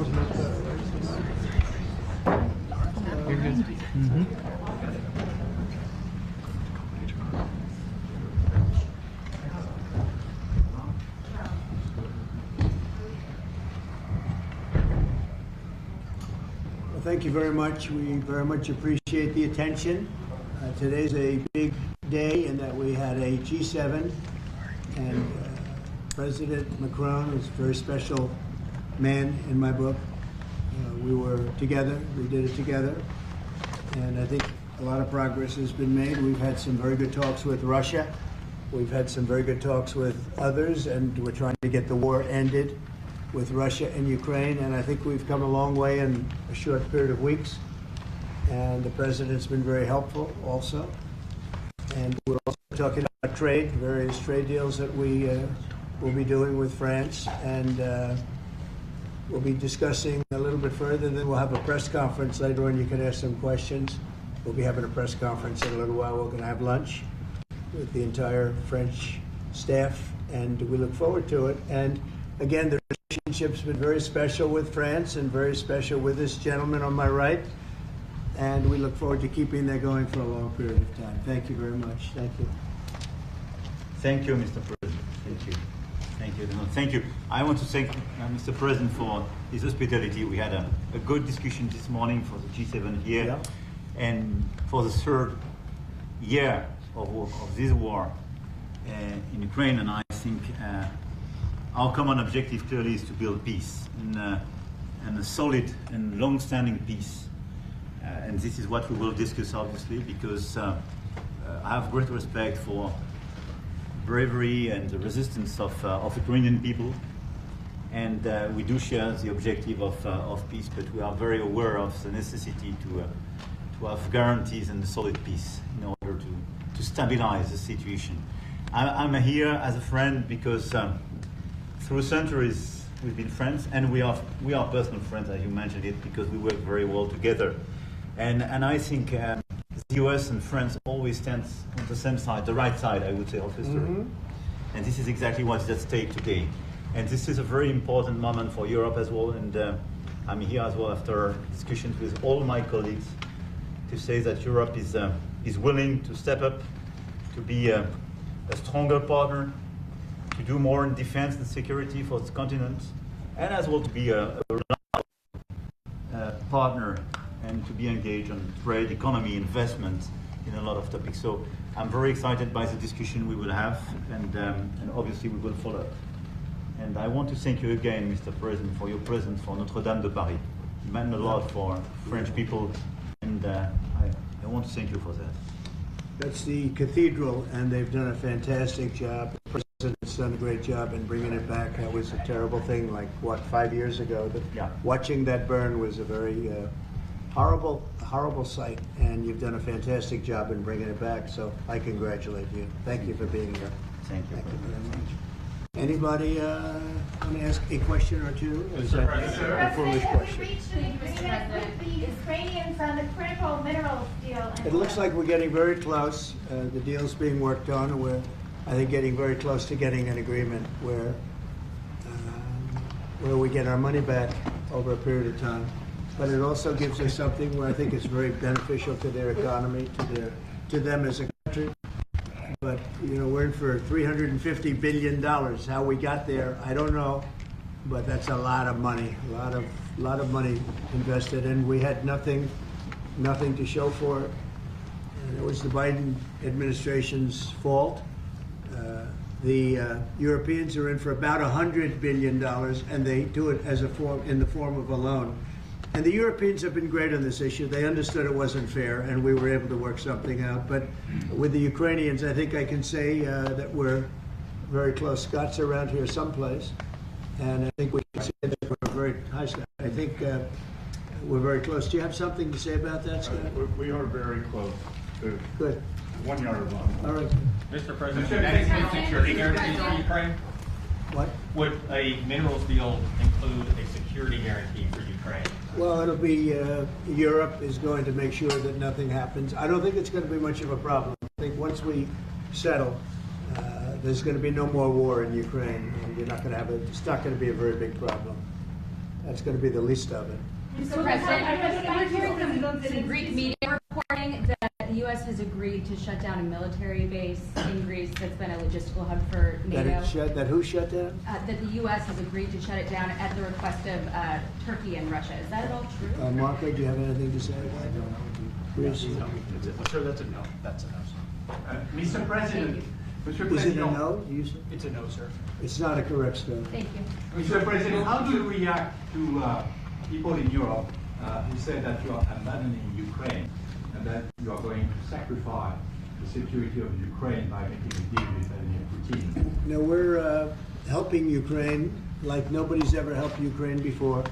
sounds much better. You're good. Mm-hmm. Well, thank you very much. We very much appreciate the attention. Today's a big day in that we had a G7, and President Macron is a very special man in my book. We were together, we did it together, and I think a lot of progress has been made. We've had some very good talks with Russia. We've had some very good talks with others, and we're trying to get the war ended with Russia and Ukraine, and I think we've come a long way in a short period of weeks. And the president's been very helpful also. And we're also talking about trade, various trade deals that we will be doing with France. And we'll be discussing a little bit further. Then we'll have a press conference later on. You can ask some questions. We'll be having a press conference in a little while. We're going to have lunch with the entire French staff, and we look forward to it. And again, the relationship's been very special with France and very special with this gentleman on my right. And we look forward to keeping that going for a long period of time. Thank you very much. Thank you. Thank you, Mr. President. Thank you. Thank you. No, thank you. I want to thank Mr. President for his hospitality. We had a good discussion this morning for the G7 here. Yeah. And for the third year of this war in Ukraine. And I think our common objective clearly is to build peace, and a solid and long-standing peace. And this is what we will discuss, obviously, because I have great respect for bravery and the resistance of Ukrainian people, and we do share the objective of peace. But we are very aware of the necessity to have guarantees and solid peace in order to stabilize the situation. I'm here as a friend because through centuries we've been friends, and we are personal friends, as you mentioned it, because we work very well together. And I think the US and France always stand on the same side, the right side, I would say, of history. Mm-hmm. And this is exactly what is at stake today. And this is a very important moment for Europe as well. And I'm here as well after discussions with all my colleagues to say that Europe is willing to step up, to be a stronger partner, to do more in defense and security for its continent, and as well to be a partner and to be engaged on trade, economy, investment in a lot of topics. So I'm very excited by the discussion we will have, and obviously we will follow up. And I want to thank you again, Mr. President, for your presence for Notre-Dame de Paris. It meant a lot for French people, and I want to thank you for that. That's the cathedral, and they've done a fantastic job. The president's done a great job in bringing it back. That was a terrible thing, like, what, 5 years ago? Yeah. Watching that burn was a very horrible sight, and you've done a fantastic job in bringing it back, so I congratulate you. Thank you for being here. Thank you. Thank you very much. Anybody want to ask a question or two? Is that a foolish question? Reached an agreement with the Ukrainians on the critical minerals deal. It looks like we're getting very close. The deal's being worked on, and we're, I think, getting very close to getting an agreement where we get our money back over a period of time. But it also gives us something where I think it's very beneficial to their economy, to them as a country. But, you know, we're in for $350 billion. How we got there, I don't know, but that's a lot of money, a lot of money invested, and we had nothing to show for it. And it was the Biden administration's fault. The Europeans are in for about $100 billion, and they do it as in the form of a loan. And the Europeans have been great on this issue. They understood it wasn't fair, and we were able to work something out. But with the Ukrainians, I think I can say that we're very close. Scott's around here someplace, and I think we can say that we're very high. Scott, I think we're very close. Do you have something to say about that, Scott? We are very close. Good. 1 yard long. All right. Mr. President, would that include security guarantees for Ukraine? What? Would a minerals deal include a security guarantee for Ukraine? Well, it'll be Europe is going to make sure that nothing happens. I don't think it's going to be much of a problem. I think once we settle, there's going to be no more war in Ukraine, and you're not going to have it's not going to be a very big problem. That's going to be the least of it. Mr. President, we're hearing from some Greek media reporting that the U.S. has agreed to shut down a military base in Greece that's been a logistical hub for NATO. That who shut down? That the U.S. has agreed to shut it down at the request of Turkey and Russia. Is that at all true? Marco, do you have anything to say about that? Greece? Sure, that's a no. That's a no, sir. Mr. President, Mr. Is it a President, no? You said? It's a no, sir. It's not a correct statement. Thank you. Mr. President, how do you react to people in Europe who say that you are abandoning Ukraine and that you are going to sacrifice the security of Ukraine by making a deal with Vladimir Putin? Now, we're helping Ukraine like nobody's ever helped Ukraine before.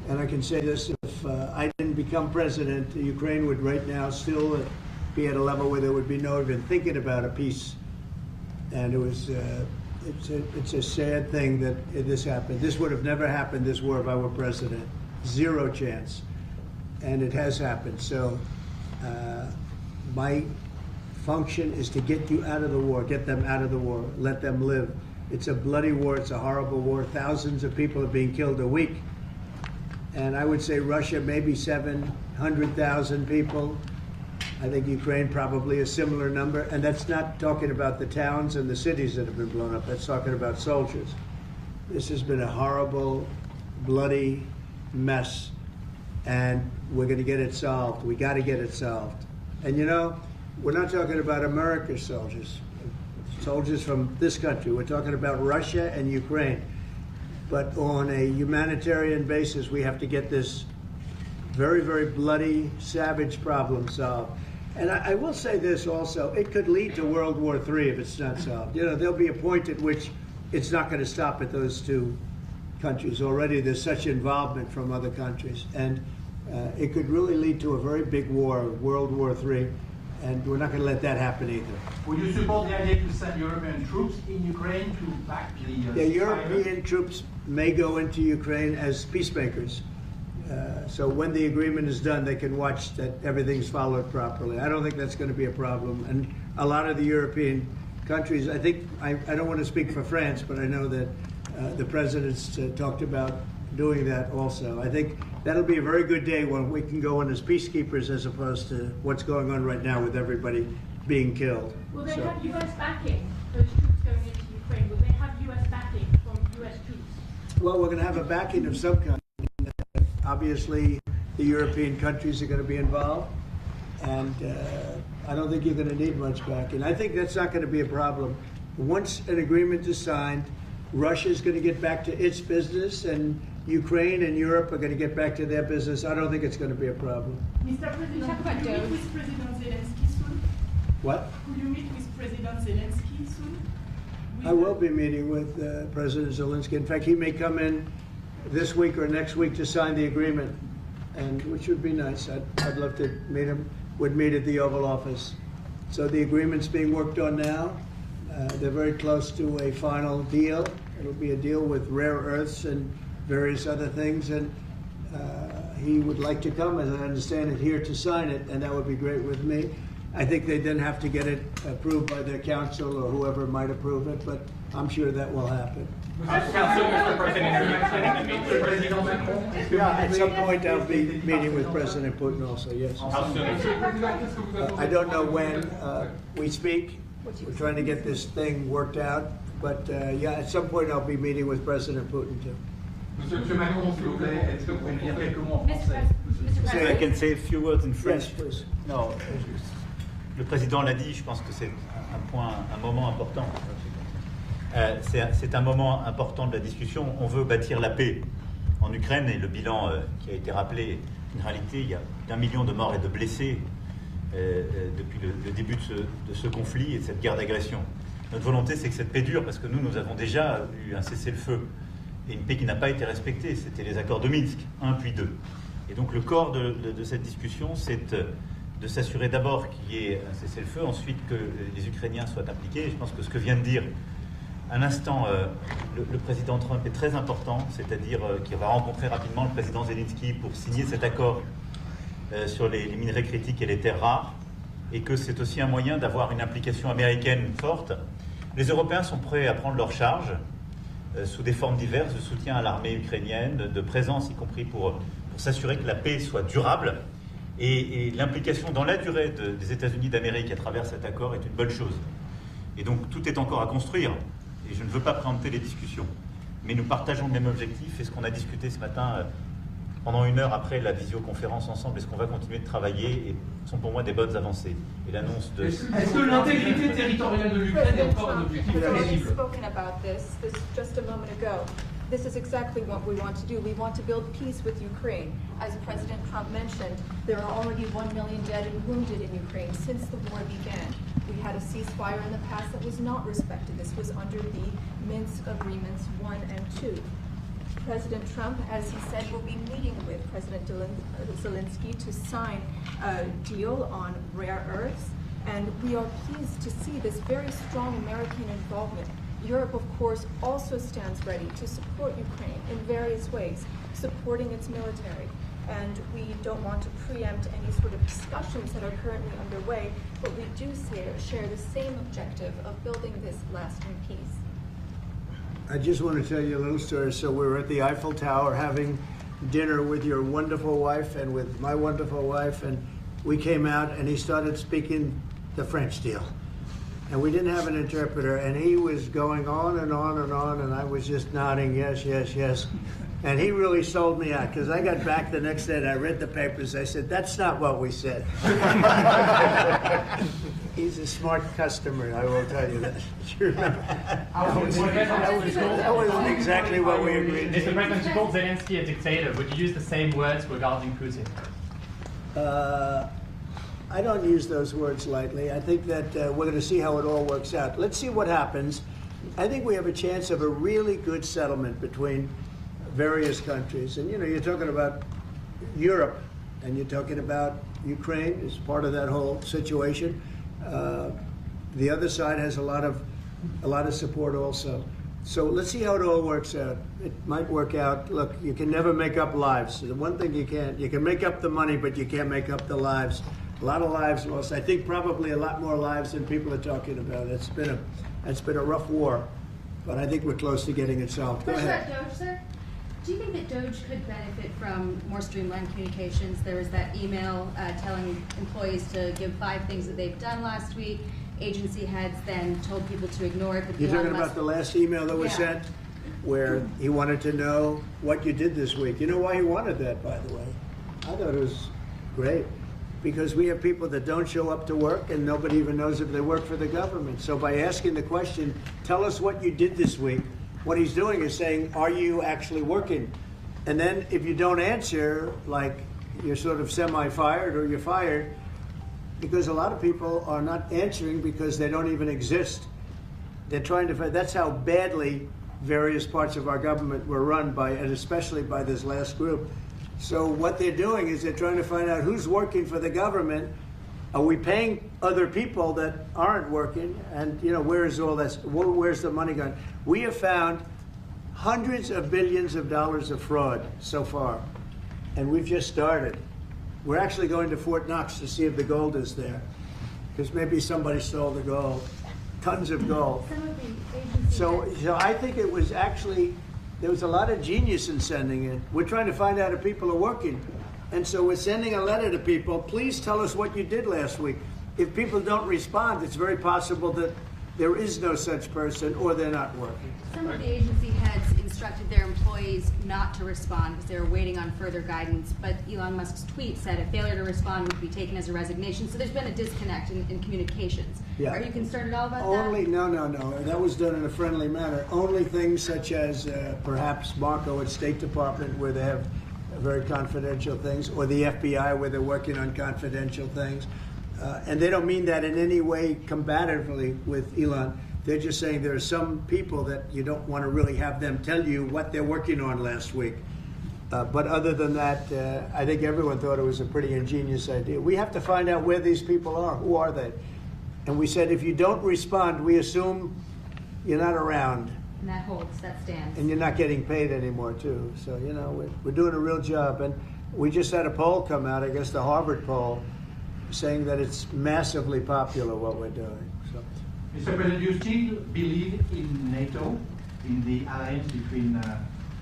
And I can say this, if I didn't become president, Ukraine would right now still be at a level where there would be no even thinking about a peace. And it was, it's a sad thing that this happened. This would have never happened, this war, if I were president. Zero chance. And it has happened. So my function is to get you out of the war, get them out of the war, let them live. It's a bloody war, it's a horrible war. Thousands of people are being killed a week. And I would say Russia, maybe 700,000 people. I think Ukraine probably a similar number. And that's not talking about the towns and the cities that have been blown up. That's talking about soldiers. This has been a horrible, bloody mess. And we're going to get it solved. We got to get it solved. And you know, we're not talking about America's soldiers, soldiers from this country. We're talking about Russia and Ukraine. But on a humanitarian basis, we have to get this very, very bloody, savage problem solved. And I will say this also, it could lead to World War III if it's not solved. You know, there'll be a point at which it's not going to stop at those two countries. Already there's such involvement from other countries. And it could really lead to a very big war, World War III. And we're not going to let that happen either. Would you support the idea to send European troops in Ukraine to back the European troops may go into Ukraine as peacemakers. So when the agreement is done, they can watch that everything's followed properly. I don't think that's going to be a problem. And a lot of the European countries, I think, I don't want to speak for France, but I know that the presidents talked about doing that also. I think that'll be a very good day when we can go in as peacekeepers as opposed to what's going on right now with everybody being killed. Will they have U.S. backing, those troops going into Ukraine? Will they have U.S. backing from U.S. troops? Well, we're going to have a backing of some kind. Obviously, the European countries are going to be involved, and I don't think you're going to need much backing. I think that's not going to be a problem. Once an agreement is signed, Russia's going to get back to its business, and Ukraine and Europe are going to get back to their business. I don't think it's going to be a problem. Mr. President, could you meet with President Zelensky soon? What? Could you meet with President Zelensky soon? I will be meeting with President Zelensky. In fact, he may come in this week or next week to sign the agreement, and which would be nice. I'd love to meet him. Would meet at the Oval Office. So the agreement's being worked on now. They're very close to a final deal. It'll be a deal with rare earths and various other things, and he would like to come, as I understand it, here to sign it, and that would be great with me. I think they then have to get it approved by their council or whoever might approve it, but I'm sure that will happen. Council, Mr. President, are you planning to meet with President Macron? Yeah, at some point I'll be meeting with President Putin also, yes. How soon is it? I don't know when we speak. We're trying to get this thing worked out, but yeah, at some point I'll be meeting with President Putin too. Monsieur Macron, s'il vous plaît, est-ce que vous pouvez dire quelques mots en Mr. français? President. I can say a few words in French. Yes, please. Non, le président l'a dit, je pense que c'est un moment important. C'est un moment important de la discussion. On veut bâtir la paix en Ukraine et le bilan qui a été rappelé, une réalité, il y a d'1 million de morts et de blessés depuis le début de ce conflit et de cette guerre d'agression. Notre volonté, c'est que cette paix dure, parce que nous avons déjà eu un cessez-le-feu et une paix qui n'a pas été respectée. C'était les accords de Minsk, 1 puis 2. Et donc le corps de cette discussion, c'est de s'assurer d'abord qu'il y ait un cessez-le-feu, ensuite que les Ukrainiens soient impliqués. Et je pense que ce que vient de dire à l'instant le président Trump est très important, c'est-à-dire qu'il va rencontrer rapidement le président Zelensky pour signer cet accord sur les minerais critiques et les terres rares, et que c'est aussi un moyen d'avoir une implication américaine forte. Les Européens sont prêts à prendre leur charge. sous des formes diverses, de soutien à l'armée ukrainienne, de présence, y compris pour s'assurer que la paix soit durable. Et l'implication dans la durée des États-Unis d'Amérique à travers cet accord est une bonne chose. Et donc tout est encore à construire, et je ne veux pas préempter les discussions. Mais nous partageons le même objectif, et ce qu'on a discuté ce matin pendant 1 heure après la visioconférence ensemble, et ce qu'on va continuer de travailler, et sont pour moi des bonnes avancées. Et l'annonce de... Est-ce que l'intégrité territoriale de l'Ukraine est encore un objectif has already crédible? spoken about this just a moment ago. This is exactly what we want to do. We want to build peace with Ukraine. As President Trump mentioned, there are already 1 million dead and wounded in Ukraine since the war began. We had a ceasefire in the past that was not respected. This was under the Minsk Agreements 1 and 2. President Trump, as he said, will be meeting with President Zelensky to sign a deal on rare earths. And we are pleased to see this very strong American involvement. Europe, of course, also stands ready to support Ukraine in various ways, supporting its military. And we don't want to preempt any sort of discussions that are currently underway, but we do share the same objective of building this lasting peace. I just want to tell you a little story. So we were at the Eiffel Tower having dinner with your wonderful wife and with my wonderful wife, and we came out and he started speaking the French deal. And we didn't have an interpreter, and he was going on and on and on, and I was just nodding, yes, yes, yes. And he really sold me out, because I got back the next day and I read the papers. I said, that's not what we said. He's a smart customer, I will tell you that. That wasn't exactly what we agreed Mr. to. President, you called Zelensky a dictator. Would you use the same words regarding Putin? I don't use those words lightly. I think that we're going to see how it all works out. Let's see what happens. I think we have a chance of a really good settlement between various countries. And, you know, you're talking about Europe, and you're talking about Ukraine as part of that whole situation. The other side has a lot of support also. So let's see how it all works out. It might work out. Look, you can never make up lives. The one thing you can make up the money, but you can't make up the lives. A lot of lives lost. I think probably a lot more lives than people are talking about. It's been a rough war, but I think we're close to getting it solved. Go Question ahead. about Doge, sir. Do you think that Doge could benefit from more streamlined communications? There was that email telling employees to give 5 things that they've done last week. Agency heads then told people to ignore it. But You're talking about the last email that was Yeah. sent, where he wanted to know what you did this week. You know why he wanted that, by the way? I thought it was great. Because we have people that don't show up to work and nobody even knows if they work for the government. So by asking the question, tell us what you did this week, what he's doing is saying, are you actually working? And then if you don't answer, like you're sort of semi-fired or you're fired, because a lot of people are not answering because they don't even exist. They're trying to find, that's how badly various parts of our government were run by, and especially by this last group. So what they're doing is they're trying to find out who's working for the government. Are we paying other people that aren't working? And, you know, where's all this? Where's the money going? We have found hundreds of billions of dollars of fraud so far, and we've just started. We're actually going to Fort Knox to see if the gold is there, because maybe somebody stole the gold, tons of gold. Some of the agency So heads- I think it was actually, there was a lot of genius in sending it. We're trying to find out if people are working. And so we're sending a letter to people, please tell us what you did last week. If people don't respond, it's very possible that there is no such person or they're not working. Some of the agency heads instructed their employees not to respond because they were waiting on further guidance. But Elon Musk's tweet said a failure to respond would be taken as a resignation. So there's been a disconnect in communications. Yeah. Are you concerned at all about Only, that? no. That was done in a friendly manner. Only things such as perhaps Marco at State Department, where they have very confidential things, or the FBI, where they're working on confidential things. And they don't mean that in any way combatively with Elon. They're just saying there are some people that you don't want to really have them tell you what they're working on last week. But other than that, I think everyone thought it was a pretty ingenious idea. We have to find out where these people are. Who are they? And we said, if you don't respond, we assume you're not around. And that holds, that stands. And you're not getting paid anymore, too. So, you know, we're doing a real job. And we just had a poll come out, I guess the Harvard poll, saying that it's massively popular what we're doing. So, Mr. President, do you still believe in NATO? in the alliance between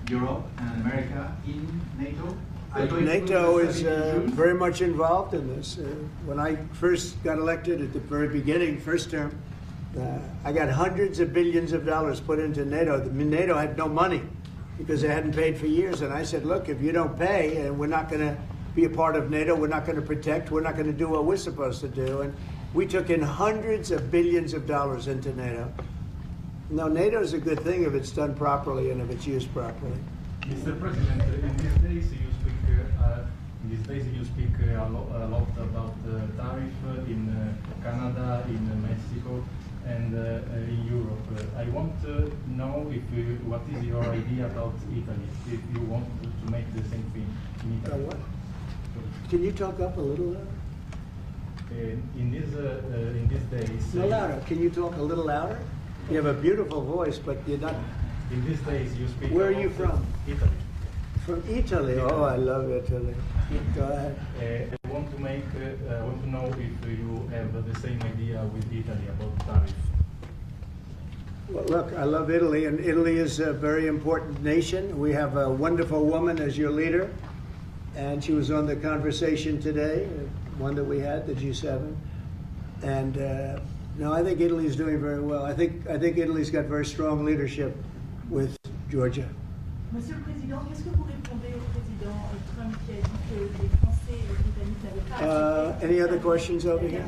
Europe and America in NATO? Are you going to NATO the is summit in June? very much involved in this. When I first got elected at the very beginning, first term, I got hundreds of billions of dollars put into NATO. NATO had no money because they hadn't paid for years. And I said, look, if you don't pay, and we're not going to be a part of NATO, we're not going to protect, we're not going to do what we're supposed to do. And we took in hundreds of billions of dollars into NATO. No, NATO is a good thing if it's done properly and if it's used properly. Mr. President, in these days you speak a lot about the tariff in Canada, in Mexico, and in Europe. I want to know what is your idea about Italy, if you want to make the same thing in Italy. What? Can you talk up a little louder? In these days. No louder. Can you talk a little louder? You have a beautiful voice, but you're not. In these days you speak. Where are you from? Italy. From Italy. Oh, I love Italy. Go ahead. I want to know if you have the same idea with Italy about tariff. Well, look, I love Italy, and Italy is a very important nation. We have a wonderful woman as your leader, and she was on the conversation today, one that we had, the G7. And no, I think Italy is doing very well. I think Italy's got very strong leadership with Georgia. Monsieur le Président, qu'est-ce que vous répondez au président Trump qui a dit que les Français et les Britanniques n'avaient pas accepté? Any other questions over here?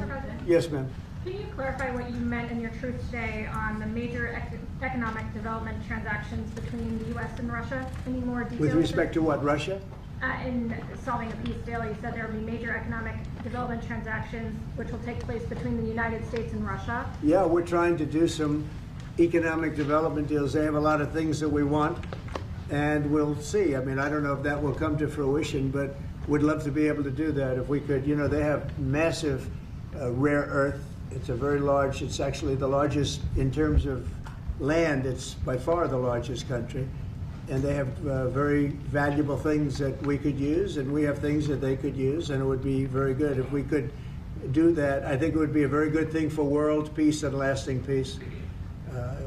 Yes, ma'am. Can you clarify what you meant in your truth today on the major economic development transactions between the U.S. and Russia? Any more details? With respect to what, Russia? In solving a peace deal, you said there will be major economic development transactions which will take place between the United States and Russia. Yeah, we're trying to do some economic development deals. They have a lot of things that we want, and we'll see. I mean, I don't know if that will come to fruition, but we'd love to be able to do that if we could. You know, they have massive rare earth. It's a very large, it's actually the largest in terms of land. It's by far the largest country. And they have very valuable things that we could use, and we have things that they could use, and it would be very good if we could do that. I think it would be a very good thing for world peace and lasting peace.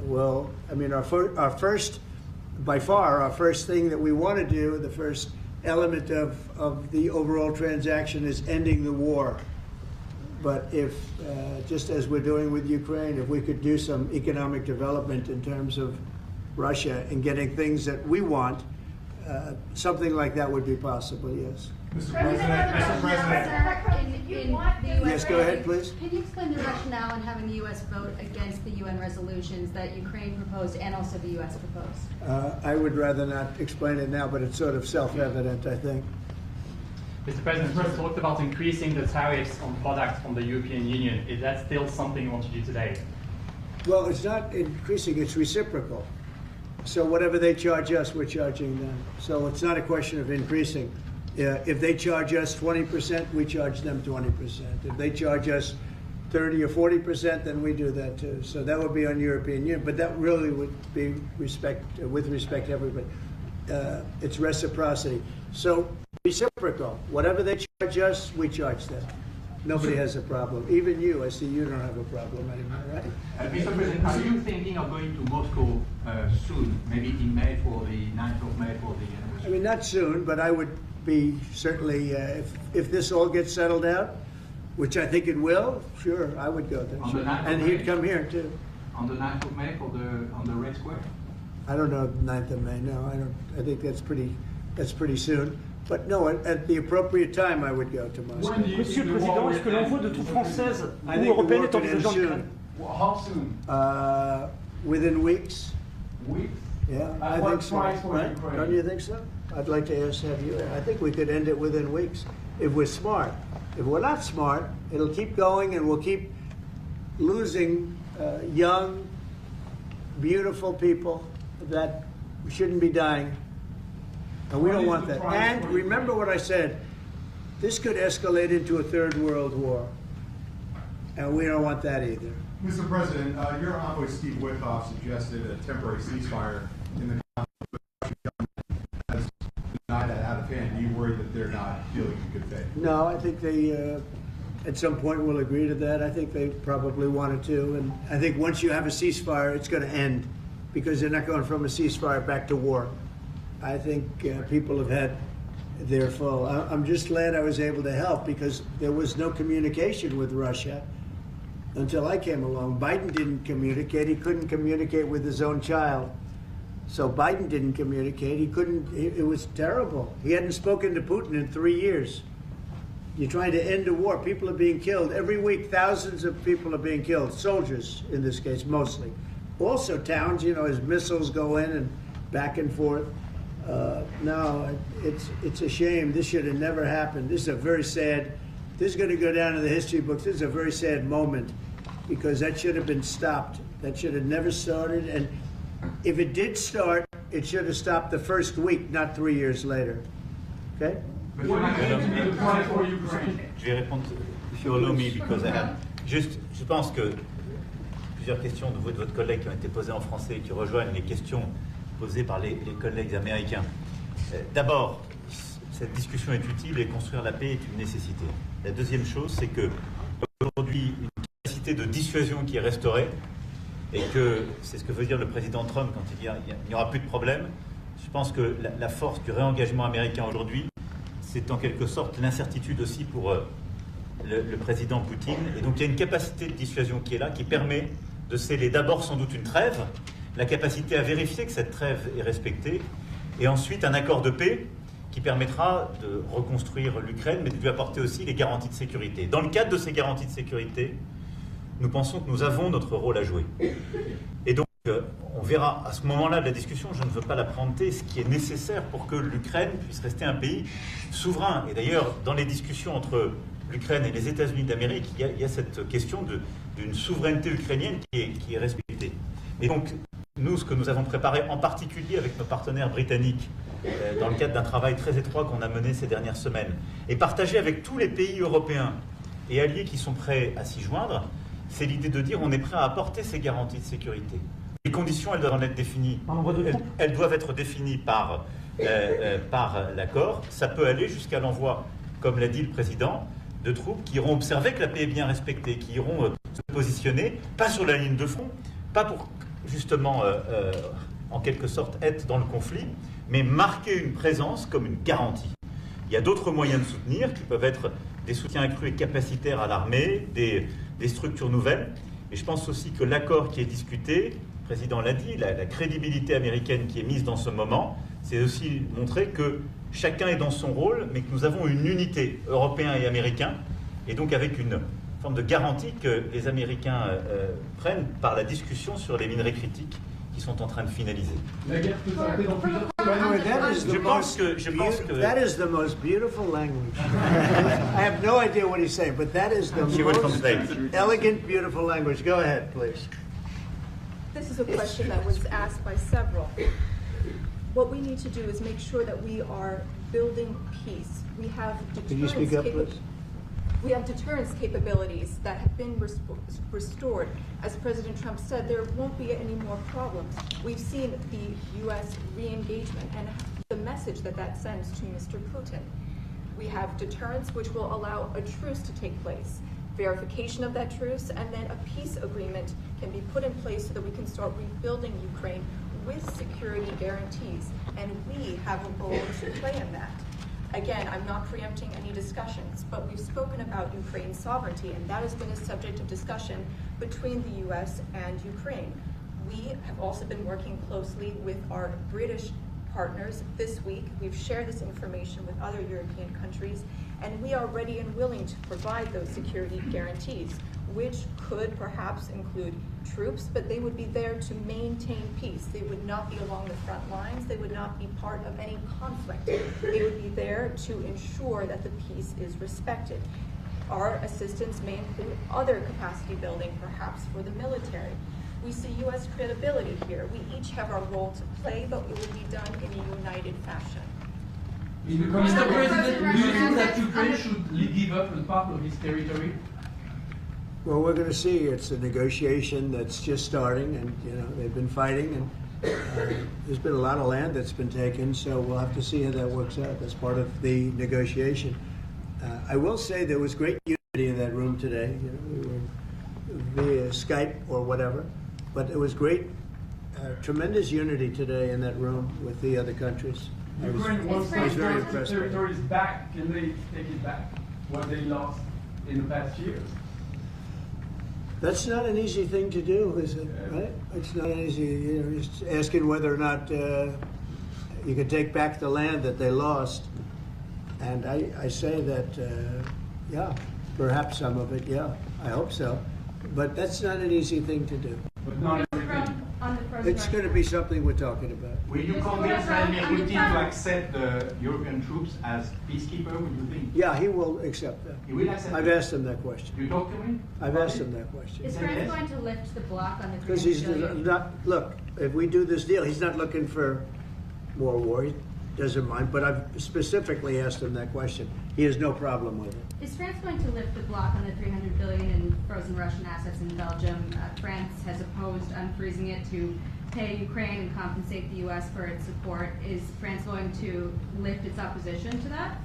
Well, I mean, our first, by far, our first thing that we want to do, the first element of the overall transaction is ending the war. But if, just as we're doing with Ukraine, if we could do some economic development in terms of Russia and getting things that we want, something like that would be possible, yes. Mr. President, Yes, go ahead, please. Can you explain the rationale in having the U.S. vote against the UN resolutions that Ukraine proposed and also the U.S. proposed? I would rather not explain it now, but it's sort of self-evident, I think. Mr. President, you talked about increasing the tariffs on products from the European Union. Is that still something you want to do today? Well, it's not increasing, it's reciprocal. So whatever they charge us, we're charging them. So it's not a question of increasing. If they charge us 20%, we charge them 20%. If they charge us 30 or 40%, then we do that too. So that would be on European Union, but that really would be with respect to everybody. It's reciprocity. So reciprocal. Whatever they charge us, we charge them. Nobody has a problem. Even you, I see you don't have a problem anymore, right? Mr. President, are you thinking of going to Moscow soon, maybe in May for the 9th of May for the anniversary? I mean, not soon, but I would be certainly, if this all gets settled out, which I think it will, sure, I would go there. Sure. And he'd come here too. On the 9th of May on the Red Square? I don't know, 9th of May, no, I don't. I think that's pretty soon. But no, at the appropriate time, I would go to Moscow. Monsieur le Président, est-ce que l'envoi de troupes françaises I ou think the européennes war est could end envisageable en soon. Ukraine? How soon? Within weeks. Weeks? Yeah, At I what think so. price for Right? Ukraine? Don't you think so? I'd like to have you. I think we could end it within weeks if we're smart. If we're not smart, it'll keep going, and we'll keep losing young, beautiful people that shouldn't be dying. And we don't want that. And remember what I said, this could escalate into a third world war. And we don't want that either. Mr. President, your envoy Steve Witkoff suggested a temporary ceasefire in the conflict. The Russian government has denied that out of hand. Do you worry that they're not dealing in good faith? No, I think they, at some point, will agree to that. I think they probably wanted to. And I think once you have a ceasefire, it's going to end. because they're not going from a ceasefire back to war. I think people have had their full. I'm just glad I was able to help, because there was no communication with Russia until I came along. Biden didn't communicate. He couldn't communicate with his own child. So Biden didn't communicate. He couldn't. It was terrible. He hadn't spoken to Putin in 3 years. You're trying to end a war. People are being killed. Every week, thousands of people are being killed. Soldiers, in this case, mostly. Also towns, as missiles go in and back and forth. No, it's a shame. This should have never happened. This is a very sad, this is going to go down in the history books. This is a very sad moment, because that should have been stopped. That should have never started. And if it did start, it should have stopped the first week, not 3 years later. Okay? Je vais répondre, if you allow me, because I have juste, je pense que plusieurs questions de vous et de votre collègue qui ont été posées en français et qui rejoignent les questions posées par les collègues américains. D'abord, cette discussion est utile et construire la paix est une nécessité. La deuxième chose, c'est que aujourd'hui, une capacité de dissuasion qui est restaurée, et que c'est ce que veut dire le président Trump quand il dit qu'il n'y aura plus de problème. Je pense que la force du réengagement américain aujourd'hui, c'est en quelque sorte l'incertitude aussi pour le président Poutine. Et donc il y a une capacité de dissuasion qui est là, qui permet de sceller d'abord sans doute une trêve, la capacité à vérifier que cette trêve est respectée, et ensuite un accord de paix qui permettra de reconstruire l'Ukraine, mais de lui apporter aussi les garanties de sécurité. Dans le cadre de ces garanties de sécurité, nous pensons que nous avons notre rôle à jouer. Et donc, on verra à ce moment-là de la discussion, je ne veux pas la préempter, ce qui est nécessaire pour que l'Ukraine puisse rester un pays souverain. Et d'ailleurs, dans les discussions entre l'Ukraine et les États-Unis d'Amérique, il y a cette question d'une souveraineté ukrainienne qui est respectée. Et donc, nous, ce que nous avons préparé, en particulier avec nos partenaires britanniques, dans le cadre d'un travail très étroit qu'on a mené ces dernières semaines, et partagé avec tous les pays européens et alliés qui sont prêts à s'y joindre, c'est l'idée de dire on est prêt à apporter ces garanties de sécurité. Les conditions, elles doivent en être définies. Elles doivent être définies par l'accord. Ça peut aller jusqu'à l'envoi, comme l'a dit le président, de troupes qui iront observer que la paix est bien respectée, qui iront se positionner, pas sur la ligne de front, pas pour justement, en quelque sorte, être dans le conflit, mais marquer une présence comme une garantie. Il y a d'autres moyens de soutenir, qui peuvent être des soutiens accrus et capacitaires à l'armée, des structures nouvelles. Et je pense aussi que l'accord qui est discuté, le président l'a dit, la crédibilité américaine qui est mise dans ce moment, c'est aussi montrer que chacun est dans son rôle, mais que nous avons une unité, Européens et Américains, et donc avec une forme de garantie que les Américains prennent par la discussion sur les minerais critiques qui sont en train de finaliser. La guerre peut s'arrêter dans plusieurs That is the most beautiful language. I have no idea what he's saying, but that is the most elegant, beautiful language. Go ahead, please. This is a question that was asked by several. What we need to do is make sure that we are building peace. We have Can you speak up, please? We have deterrence capabilities that have been restored. As President Trump said, there won't be any more problems. We've seen the U.S. re-engagement and the message that that sends to Mr. Putin. We have deterrence, which will allow a truce to take place, verification of that truce, and then a peace agreement can be put in place so that we can start rebuilding Ukraine with security guarantees. And we have a role to play in that. Again, I'm not preempting any discussions, but we've spoken about Ukraine's sovereignty, and that has been a subject of discussion between the U.S. and Ukraine. We have also been working closely with our British partners this week. We've shared this information with other European countries, and we are ready and willing to provide those security guarantees, which could perhaps include troops, but they would be there to maintain peace. They would not be along the front lines. They would not be part of any conflict. They would be there to ensure that the peace is respected. Our assistance may include other capacity building, perhaps for the military. We see U.S. credibility here. We each have our role to play, but it will be done in a united fashion. Mr. President, do you think that Ukraine should give up a part of its territory? Well, we're going to see. It's a negotiation that's just starting, and they've been fighting, and there's been a lot of land that's been taken. So we'll have to see how that works out. That's part of the negotiation. I will say there was great unity in that room today. We were via Skype or whatever, but it was great tremendous unity today in that room with the other countries. Ukraine wants I was very those impressed by it. territories back. Can they take it back? What they lost in the past years? That's not an easy thing to do, is it? Right? It's not an easy. You're just asking whether or not you can take back the land that they lost. And I say that, yeah, perhaps some of it, yeah, I hope so. But that's not an easy thing to do. But not everything. On the frozen It's going to be something we're talking about. Will you convince Vladimir Putin to accept the European troops as peacekeeper, would you think? Yeah, he will accept that. He will accept I've it? asked him that question. You talk to him? I've asked him that question. Is France going to lift the block on the Because 300 he's billion? not, look, if we do this deal, he's not looking for more war. He doesn't mind, but I've specifically asked him that question. He has no problem with it. Is France going to lift the block on the 300 billion in frozen Russian assets in Belgium? France has opposed unfreezing it to pay Ukraine and compensate the U.S. for its support. Is France going to lift its opposition to that?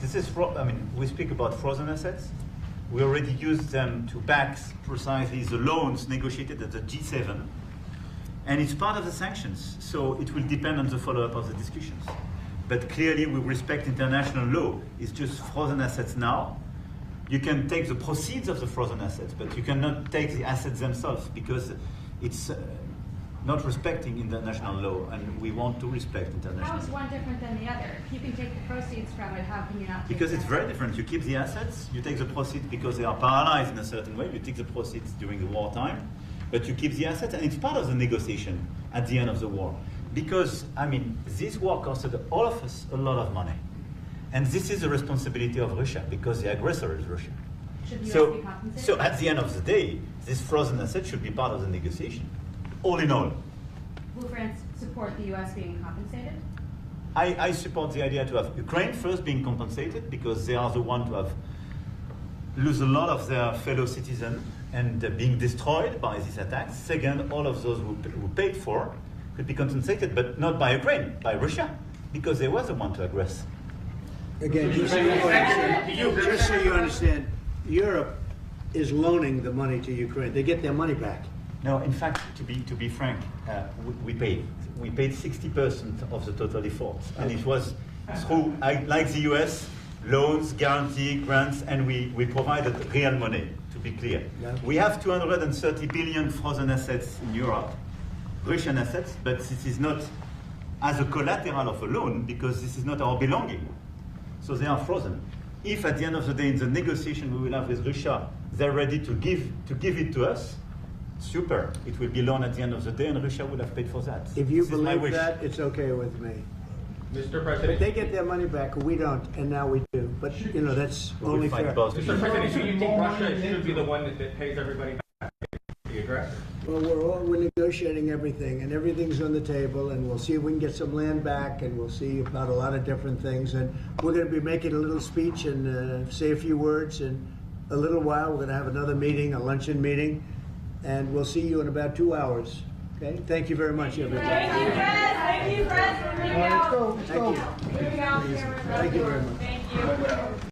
This is, I mean, we speak about frozen assets. We already used them to back precisely the loans negotiated at the G7. And it's part of the sanctions, so it will depend on the follow-up of the discussions. But clearly, we respect international law. It's just frozen assets now. You can take the proceeds of the frozen assets, but you cannot take the assets themselves because it's not respecting international law, and we want to respect international How law. is one different than the other? If you can take the proceeds from it, how can you not take Because the it's assets? very different. You keep the assets, you take the proceeds because they are paralyzed in a certain way. You take the proceeds during the wartime, but you keep the assets, and it's part of the negotiation at the end of the war. Because, I mean, this war costed all of us a lot of money. And this is the responsibility of Russia, because the aggressor is Russia. Should the US So, be compensated? so at the end of the day, this frozen asset should be part of the negotiation. All in all. Will France support the U.S. being compensated? I support the idea to have Ukraine first being compensated because they are the one to have lose a lot of their fellow citizens and being destroyed by these attacks. Second, all of those who paid for could be compensated, but not by Ukraine, by Russia, because they were the one to aggress. Again, just so you understand, Europe is loaning the money to Ukraine. They get their money back. No, in fact, to be frank, we paid 60% of the total efforts, and it was through, like the US, loans, guarantee, grants, and we provided real money. To be clear, Yeah. we have 230 billion frozen assets in Europe, Russian assets, but this is not as a collateral of a loan because this is not our belonging. So they are frozen. If at the end of the day, in the negotiation we will have with Russia, they're ready to give it to us, super. It will be loan at the end of the day, and Russia will have paid for that. If you This is my believe wish. that, it's okay with me. Mr. But President, they get their money back, we don't, and now we do. But, you know, that's We will only fight fair. both. Mr. President, do you think Russia should be the one that pays everybody back, the aggressor? Well, we're negotiating everything, and everything's on the table, and we'll see if we can get some land back, and we'll see about a lot of different things. And we're going to be making a little speech and say a few words. In a little while, we're going to have another meeting, a luncheon meeting, and we'll see you in about 2 hours. Okay? Thank you very much, everybody. Thank you, Fred. Thank you, Fred. Let's go. Moving out. Thank you very much. Thank you.